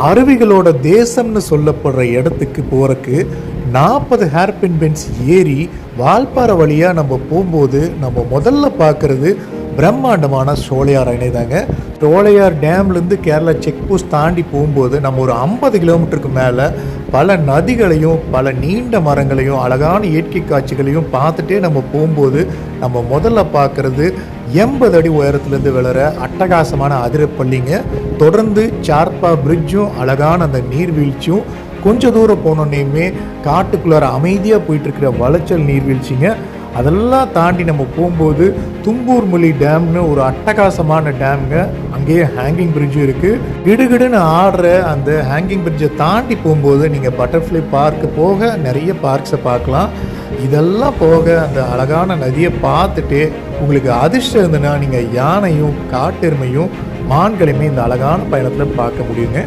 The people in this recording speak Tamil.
அருவிகளோட தேசம்னு சொல்லப்படுற இடத்துக்கு போறக்கு 40 ஹேர்பின் பென்ஸ் ஏறி வால்பாறை வழியாக நம்ம போகும்போது நம்ம முதல்ல பார்க்குறது பிரம்மாண்டமான சோலையார் அணை தாங்க. சோலையார் டேம்லேருந்து கேரளா செக் போஸ்ட் தாண்டி போகும்போது நம்ம ஒரு 50 கிலோமீட்டருக்கு மேலே பல நதிகளையும் பல நீண்ட மரங்களையும் அழகான இயற்கை காட்சிகளையும் பார்த்துட்டே நம்ம போகும்போது நம்ம முதல்ல பார்க்குறது 80 அடி உயரத்துலேருந்து விழுற அட்டகாசமான அதிரப்பள்ளிங்க. தொடர்ந்து சார்பா பிரிட்ஜும் அழகான அந்த நீர்வீழ்ச்சியும், கொஞ்சம் தூரம் போனோன்னே காட்டுக்குள்ளார அமைதியாக போயிட்டுருக்கிற வளைச்சல் நீர்வீழ்ச்சிங்க. அதெல்லாம் தாண்டி நம்ம போகும்போது தும்பூர் மொழி டேம்னு ஒரு அட்டகாசமான டேம்ங்க. அங்கேயே ஹேங்கிங் பிரிட்ஜும் இருக்குது. கிடுகிடுன்னு ஆடுற அந்த ஹேங்கிங் பிரிட்ஜை தாண்டி போகும்போது நீங்கள் பட்டர்ஃப்ளை பார்க்கு போக நிறைய பார்க்ஸை பார்க்கலாம். இதெல்லாம் போக அந்த அழகான நதியை பார்த்துட்டு உங்களுக்கு அதிர்ஷ்டம் இருந்ததுன்னா நீங்கள் யானையும் காட்டெருமையும் மான்களையுமே இந்த அழகான பயணத்தில் பார்க்க முடியுங்க.